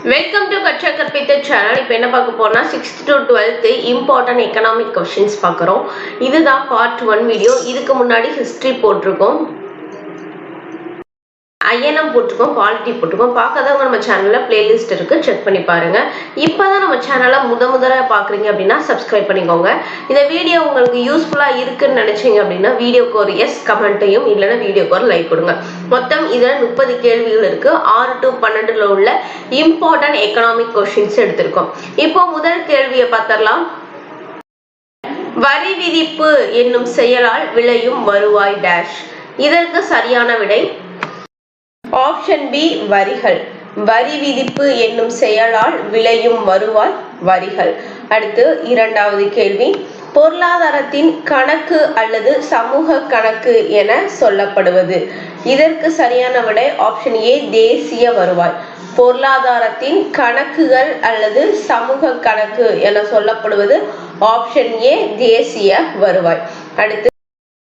Welcome to கற்ற கற்பித்த channel. இப்போ என்ன பார்க்க போறோம்னா 6th to 12th important economic questions பார்க்குறோம். இதுதான் பார்ட் 1 வீடியோ. இதுக்கு முன்னாடி ஹிஸ்ட்ரி போட்டிருக்கோம், ஐஎன்எம் போட்டிருக்கோம், பாலிட்டி போட்டிருக்கோம். பார்க்காதவங்க நம்ம சேனலில் பிளேலிஸ்ட் இருக்கு, செக் பண்ணி பாருங்க. இப்போதான் நம்ம சேனலை முதலாக பார்க்குறீங்க அப்படின்னா சப்ஸ்கிரைப் பண்ணிக்கோங்க. இந்த வீடியோ உங்களுக்கு யூஸ்ஃபுல்லாக இருக்குன்னு நினைச்சீங்க அப்படின்னா வீடியோக்கு ஒரு எஸ் கமெண்ட்டையும் இல்லைன்னா வீடியோக்கு ஒரு லைக் கொடுங்க. மொத்தம் இதில் 30 கேள்விகள் இருக்கு. 6 to 12 உள்ள இம்பார்ட்டன்ட் எக்கனாமிக் கொஸ்டின்ஸ் எடுத்திருக்கோம். இப்போ முதல் கேள்வியை பார்த்தரலாம். வரி விதிப்பு என்னும் செயலால் விளையும் வருவாய் டேஷ். இதற்கு சரியான விடை ஆப்ஷன் பி வரிகள். வரி விதிப்பு என்னும் செயலால் விளையும் வருவாய் வரிகள். அடுத்து இரண்டாவது கேள்வி. பொருளாதாரத்தின் கணக்கு அல்லது சமூக கணக்கு என சொல்லப்படுவது. இதற்கு சரியான விடை ஆப்ஷன் ஏ தேசிய வருவாய். பொருளாதாரத்தின் கணக்குகள் அல்லது சமூக கணக்கு என சொல்லப்படுவது ஆப்ஷன் ஏ தேசிய வருவாய். அடுத்து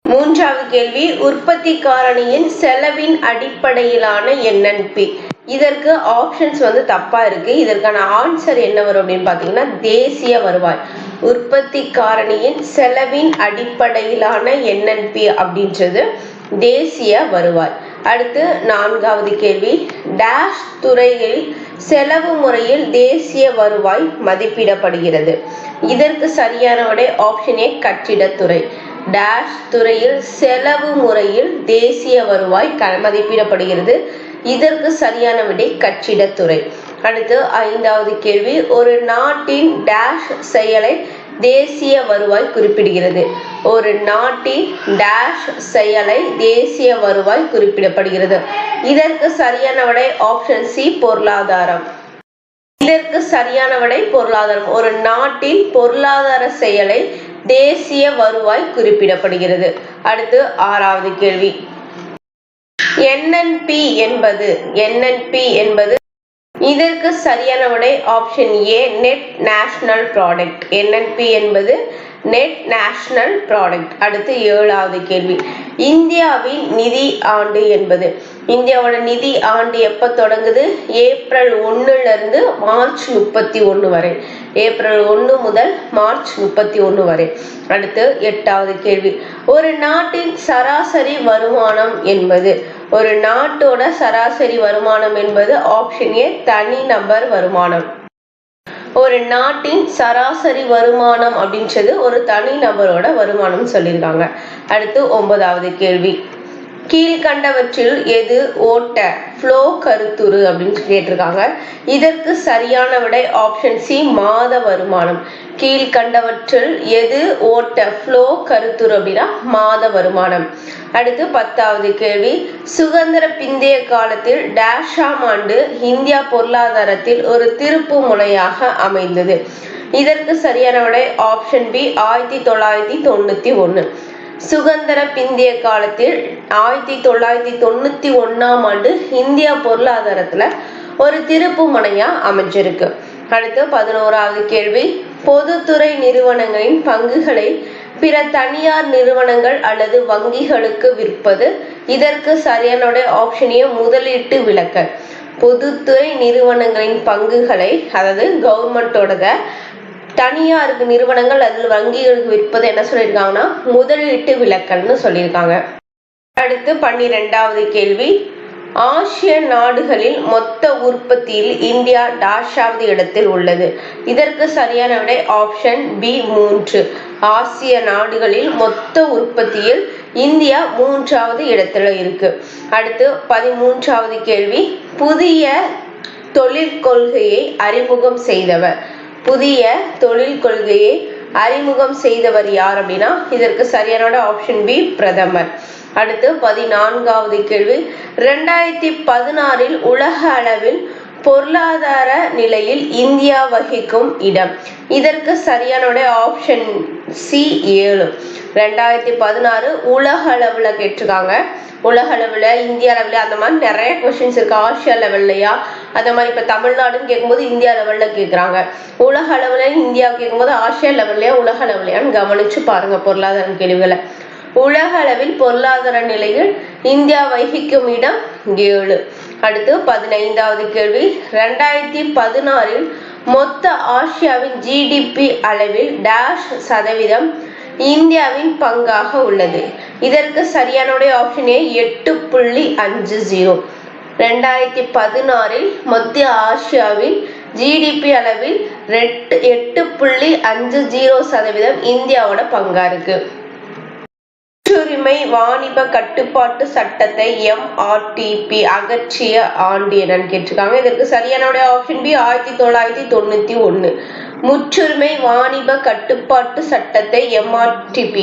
மூன்றாவது கேள்வி. உற்பத்தி காரணியின் செலவின் அடிப்படையிலான NNP. இதற்கு ஆப்ஷன்ஸ் தப்பா இருக்கு. இதற்கான ஆன்சர் என்ன வரும் அப்படின்னு பாத்தீங்கன்னா தேசிய வருவாய். உற்பத்தி காரணியின் செலவின் அடிப்படையிலான NNP அப்படின்றது தேசிய வருவாய். அடுத்து நான்காவது கேள்வி. டேஷ் துறையில் செலவு முறையில் தேசிய வருவாய் மதிப்பிடப்படுகிறது. இதற்கு சரியான விடை ஆப்ஷன் ஏ கட்டிடத்துறை. டேஷ் துறையில் செலவு முறையில் தேசிய வருவாய் மதிப்பிடப்படுகிறது. இதற்கு சரியான விடை கட்டிடத்துறை. அடுத்து ஐந்தாவது கேள்வி. ஒரு நாட்டின் டேஷ் செயலை தேசிய வருவாய் குறிப்பிடுகிறது. ஒரு நாட்டின் டேஷ் செயலை தேசிய வருவாய் குறிப்பிடப்படுகிறது. இதற்கு சரியான விடை ஆப்ஷன் சி பொருளாதாரம். இதற்கு சரியான விடை பொருளாதாரம். ஒரு நாட்டின் பொருளாதார செயலை தேசிய வருவாய் குறிப்பிடப்படுகிறது. அடுத்து ஆறாவது கேள்வி. NNP என்பது இதற்கு சரியான விடை option A net national product. NNP என்பது நெட் நேஷனல் ப்ராடக்ட். அடுத்து ஏழாவது கேள்வி. இந்தியாவின் நிதி ஆண்டு என்பது. இந்தியாவோட நிதி ஆண்டு எப்ப தொடங்குது? ஏப்ரல் 1 இருந்து மார்ச் 31 வரை. ஏப்ரல் 1 முதல் மார்ச் 31 வரை. அடுத்து எட்டாவது கேள்வி. ஒரு நாட்டின் சராசரி வருமானம் என்பது. ஒரு நாட்டோட சராசரி வருமானம் என்பது ஆப்ஷன் ஏ தனிநபர் வருமானம். ஒரு நாட்டின் சராசரி வருமானம் அப்படின்றது ஒரு தனிநபரோட வருமானம் சொல்லியிருக்காங்க. அடுத்து 9வது கேள்வி. கீழ்கண்டவற்றில் எது ஓட்ட ஃப்ளோ கருத்துரு அப்படின்னு கேட்டிருக்காங்க. இதற்கு சரியான விடை ஆப்ஷன் சி மாத வருமானம். கீழ்கண்டவற்றில் எது ஓட்ட ஃப்ளோ கருத்துரு அப்படின்னா மாத வருமானம். அடுத்து 10வது கேள்வி. சுதந்திர பிந்தைய காலத்தில் டேஷாம் ஆண்டு இந்தியா பொருளாதாரத்தில் ஒரு திருப்பு முனையாக அமைந்தது. இதற்கு சரியான விடை ஆப்ஷன் பி 1991. சுதந்திர பிந்தைய காலத்தில் 1991ஆம் ஆண்டு இந்தியா பொருளாதாரத்துல ஒரு திருப்பு முனையா அமைஞ்சிருக்கு. அடுத்து 11வது கேள்வி. பொதுத்துறை நிறுவனங்களின் பங்குகளை பிற தனியார் நிறுவனங்கள் அல்லது வங்கிகளுக்கு விற்பது. இதற்கு சரியான ஆப்ஷன் ஏ முதலீட்டு விலக்கல். பொதுத்துறை நிறுவனங்களின் பங்குகளை அதாவது கவர்மெண்டோட தனியாருக்கு நிறுவனங்கள் அதில் வங்கிகளுக்கு விற்பது என்ன சொல்லியிருக்காங்கன்னா முதலீட்டு விலக்கல்னு சொல்லியிருக்காங்க. அடுத்து 12வது கேள்வி. ஆசிய நாடுகளில் மொத்த உற்பத்தியில் இந்தியா டாஷாவது இடத்தில் உள்ளது. இதற்கு சரியான விடை ஆப்ஷன் பி 3. ஆசிய நாடுகளில் மொத்த உற்பத்தியில் இந்தியா 3வது இடத்துல இருக்கு. அடுத்து 13வது கேள்வி. புதிய தொழில் கொள்கையை அறிமுகம் செய்தவர். புதிய தொழில் கொள்கையை அறிமுகம் செய்தவர் யார் அப்படின்னா இதற்கு சரியான ஆப்ஷன் பி பிரதமர். அடுத்து 14வது கேள்வி. 2016 உலக அளவில் பொருளாதார நிலையில் இந்தியா வகிக்கும் இடம். இதற்கு சரியான ஆப்ஷன் சி 7. 2016 உலக அளவுல கேட்டிருக்காங்க. உலக அளவுல இந்தியா லெவல்ல அந்த மாதிரி நிறைய கொஸ்டின்ஸ் இருக்கு. ஆசியா லெவல்லையா அந்த மாதிரி இப்ப தமிழ்நாடுன்னு கேட்கும்போது இந்தியா லெவல்ல கேட்குறாங்க. உலக அளவுல இந்தியா கேட்கும்போது ஆசியா லெவல்லையா உலக லெவல்லையான்னு கவனிச்சு பாருங்க பொருளாதார கேள்விகளை. உலக அளவில் பொருளாதார நிலையில் இந்தியா வகிக்கும் இடம் 7. அடுத்து 15வது கேள்வி, 2016 மொத்த ஆசியாவின் ஜிடிபி அளவில் %, இந்தியாவின் பங்காக உள்ளது. இதற்கு சரியான ஆப்ஷன் ஏ 8.50. 2016 மத்திய ஆசியாவின் ஜிடிபி அளவில் 8.50% இந்தியாவோட பங்கா இருக்கு. முற்றுரிமை வாணிப கட்டுப்பாட்டு சட்டத்தை MRTP அகற்றிய ஆண்டு என்னன்னு கேட்டிருக்காங்க. இதற்கு சரியான ஆப்ஷன் பி 1991. முற்றுரிமை வாணிப கட்டுப்பாட்டு சட்டத்தை MRTP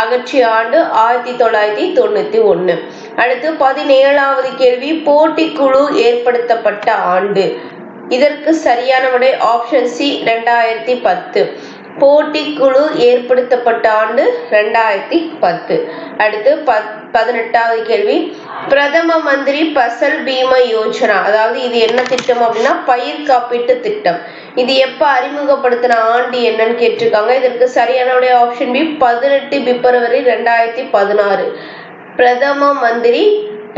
அகற்றிய ஆண்டு 1991. அடுத்து 17வது கேள்வி, போட்டிக்குழு ஏற்படுத்தப்பட்ட ஆண்டு. இதற்கு சரியான ஆப்ஷன் சி 2010. போட்டிக்குழு ஏற்படுத்தப்பட்ட ஆண்டு 2010. அடுத்து 18வது கேள்வி, பிரதம மந்திரி பசல் பீமா யோஜனா, அதாவது இது என்ன திட்டம் அப்படின்னா பயிர் காப்பீட்டு திட்டம். இது எப்ப அறிமுகப்படுத்தின ஆண்டு என்னன்னு கேட்டிருக்காங்க. இதற்கு சரியான ஆப்ஷன் பி 18 பிப்ரவரி 2016. பிரதம மந்திரி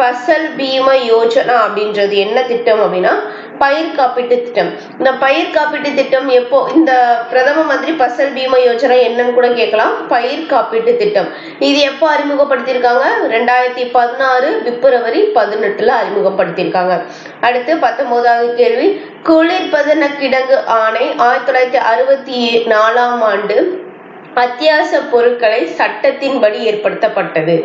பசல் பீமா யோஜனா அப்படின்றது என்ன திட்டம் அப்படின்னா பயிர் காப்பீட்டு திட்டம். இந்த பயிர் காப்பீட்டு திட்டம் எப்போ, இந்த பிரதம மந்திரி பசல் பீமா யோஜனா என்னன்னு கூட கேட்கலாம். பயிர் காப்பீட்டு திட்டம் இது எப்போ அறிமுகப்படுத்தியிருக்காங்க? 2016 பிப்ரவரி 18 அறிமுகப்படுத்தியிருக்காங்க. அடுத்து 19வது கேள்வி, குளிர்பதன கிடங்கு ஆணை 1964 ஆண்டு அத்தியாவசிய பொருட்களை சட்டத்தின்படி ஏற்படுத்தப்பட்டது.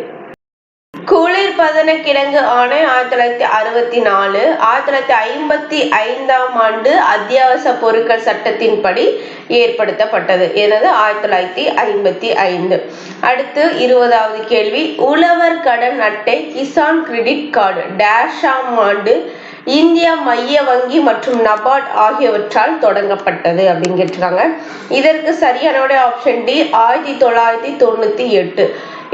குளிர்பதன கிடங்கு ஆணை 1964, 1955 ஆண்டு அத்தியாவசிய பொருட்கள் சட்டத்தின்படி ஏற்படுத்தப்பட்டது. எனது 1955. அடுத்து 20வது கேள்வி, உழவர் கடன் அட்டை கிசான் கிரெடிட் கார்டு டேஷாம் ஆண்டு இந்திய மைய வங்கி மற்றும் நபார்ட் ஆகியவற்றால் தொடங்கப்பட்டது அப்படின்னு கேட்டிருக்காங்க. இதற்கு சரியான ஆப்ஷன் டி 1998.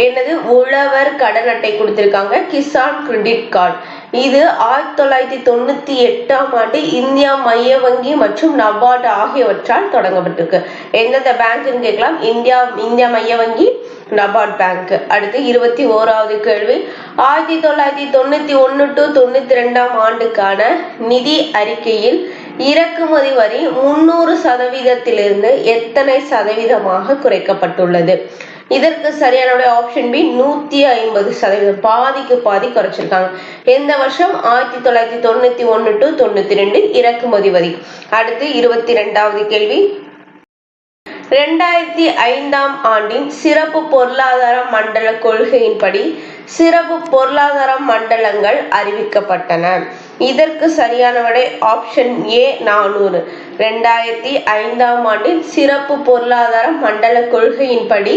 என்னது உழவர் கடன் அட்டை கொடுத்திருக்காங்க, கிசான் கிரெடிட் கார்டு. இது 1998 ஆண்டு இந்தியா மைய வங்கி மற்றும் நபார்ட் ஆகியவற்றால் தொடங்கப்பட்டிருக்கு. எந்தெந்த பேங்க்னு கேட்கலாம். இந்தியா மைய வங்கி, நபார்ட் பேங்க். அடுத்து 21வது கேள்வி, 1991 to 92 ஆண்டுக்கான நிதி அறிக்கையில் இறக்குமதி வரி 300% எத்தனை சதவீதமாக குறைக்கப்பட்டுள்ளது? இதற்கு சரியான ஆப்ஷன் பி 150%. பாதிக்கு பாதி குறைச்சிருக்காங்க. எந்த வருஷம்? 1991 to 92 இறக்குமதி வரி. அடுத்து 22வது கேள்வி, 2005 ஆண்டின் சிறப்பு பொருளாதார மண்டல கொள்கையின்படி சிறப்பு பொருளாதார மண்டலங்கள் அறிவிக்கப்பட்டன. இதற்கு சரியான ஆப்ஷன் ஏ 400. 2005 ஆண்டின் சிறப்பு பொருளாதார மண்டல கொள்கையின்படி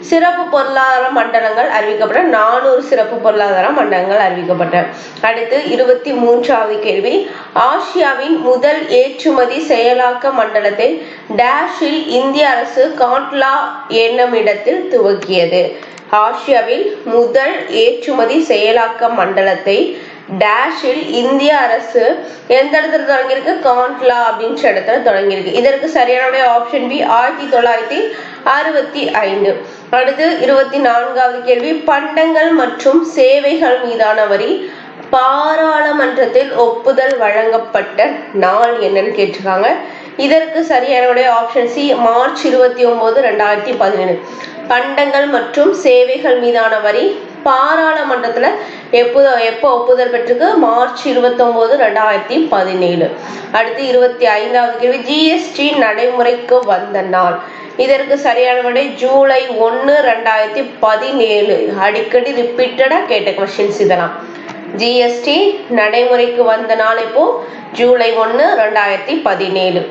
சிறப்பு பொருளாதார மண்டலங்கள் அறிவிக்கப்பட்ட 400 சிறப்பு பொருளாதார மண்டலங்கள் அறிவிக்கப்பட்டன. அடுத்து 23வது கேள்வி, ஆசியாவின் முதல் ஏற்றுமதி செயலாக்க மண்டலத்தை டேஷில் இந்திய அரசு காண்ட்லா என்னும் இடத்தில் துவக்கியது. ஆசியாவில் முதல் ஏற்றுமதி செயலாக்க மண்டலத்தை டேஷில் இந்திய அரசு எந்த இடத்துல தொடங்கியிருக்கு? காண்ட்லா அப்படின்ற இடத்துல தொடங்கியிருக்கு. இதற்கு சரியான ஆப்ஷன் பி 1965. அடுத்து 24வது கேள்வி, பண்டங்கள் மற்றும் சேவைகள் மீதான வரி பாராளுமன்றத்தில் ஒப்புதல் வழங்கப்பட்ட நாள் என்னன்னு கேட்டிருக்காங்க. இதற்கு சரியான ஆப்ஷன் சி மார்ச் 29, 2017. பண்டங்கள் மற்றும் சேவைகள் மீதான வரி பாராளுமன்றத்துல எப்போ ஒப்புதல் பெற்றிருக்கு? மார்ச் 29, 2017. அடுத்து 25வது கேள்வி, ஜிஎஸ்டி நடைமுறைக்கு வந்த நாள். இதற்கு சரியான ஜூலை 1, 2017. அடிக்கடி ரிப்பீட்டடா கேட்ட கொஸ்டின்ஸ் இதெல்லாம். ஜிஎஸ்டி நடைமுறைக்கு வந்த நாள் இப்போ ஜூலை 1, 2017.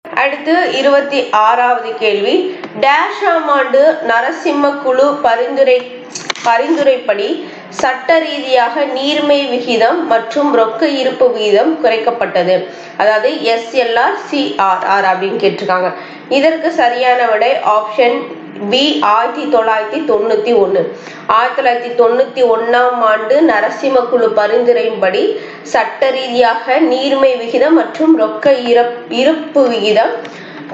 அடுத்து 26வது கேள்வி, டேஷாம் ஆண்டு நரசிம்ம குழு பரிந்துரைப்படி சட்ட ரீதியாக நீர்மை விகிதம் மற்றும் ரொக்க இருப்பு விகிதம் குறைக்கப்பட்டது. அதாவது SLR CRR அப்படின்னு கேட்டிருக்காங்க. இதற்கு சரியான விடை ஆப்ஷன் பி 1991. 1991 ஆண்டு நரசிம்ம குழு பரிந்துரையின்படி சட்ட ரீதியாக நீர்மை விகிதம் மற்றும் ரொக்க இருப்பு விகிதம்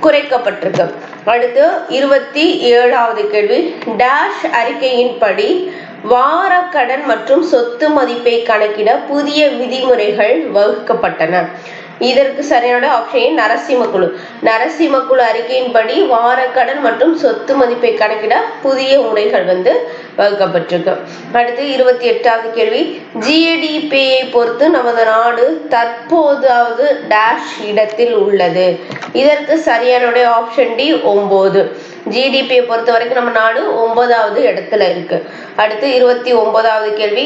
குறைக்கப்பட்டிருக்கு. அடுத்து 27வது கேள்வி, டேஷ் அறிக்கையின்படி வார கடன் மற்றும் சொத்து மதிப்பை கணக்கிட புதிய விதிமுறைகள் வகுக்கப்பட்டன. இதற்கு சரியான ஆப்ஷன் நரசிம்ம நரசிம்மக்குழு அறிக்கையின்படி வார கடன் மற்றும் சொத்து மதிப்பை கணக்கிட புதிய முறைகள் வகுக்கப்பட்டிருக்கு. அடுத்து 28வது கேள்வி, ஜிடிபியை பொறுத்து நமது நாடு தற்போதாவது டேஷ் இடத்தில் உள்ளது. இதற்கு சரியான ஆப்ஷன் டி 9. ஜிடிபியை பொறுத்த வரைக்கும் நம்ம நாடு 9வது இடத்துல இருக்கு. அடுத்து 29வது கேள்வி,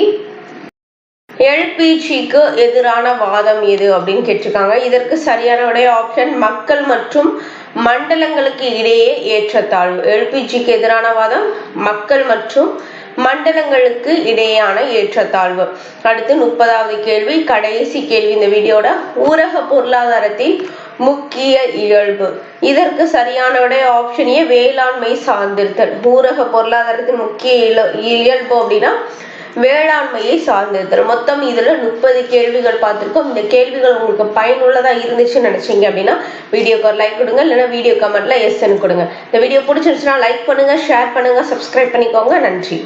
எல்பிஜிக்கு எதிரான வாதம் எது அப்படின்னு கேட்டிருக்காங்க. இதற்கு சரியான ஆப்ஷன் மக்கள் மற்றும் மண்டலங்களுக்கு இடையே ஏற்றத்தாழ்வு. எல்பிஜிக்கு எதிரான வாதம் மக்கள் மற்றும் மண்டலங்களுக்கு இடையேயான ஏற்றத்தாழ்வு. அடுத்து 30வது கேள்வி, கடைசி கேள்வி இந்த வீடியோட, ஊரக பொருளாதாரத்தின் முக்கிய இயல்பு. இதற்கு சரியான ஆப்ஷன் ஏ வேளாண்மை சார்ந்திருத்தல். ஊரக பொருளாதாரத்தின் முக்கிய இயல்பு அப்படின்னா வேளாண்மையை சார்ந்திருத்தல். மொத்தம் இதுல 30 கேள்விகள் பார்த்திருக்கோம். இந்த கேள்விகள் உங்களுக்கு பயனுள்ளதா இருந்துச்சுன்னு நினைச்சீங்க அப்படின்னா வீடியோக்கு ஒரு லைக் கொடுங்க, இல்லைன்னா வீடியோ கமெண்ட்ல எஸ்ன்னு கொடுங்க. இந்த வீடியோ பிடிச்சிருச்சுன்னா லைக் பண்ணுங்க, ஷேர் பண்ணுங்க, சப்ஸ்கிரைப் பண்ணிக்கோங்க. நன்றி.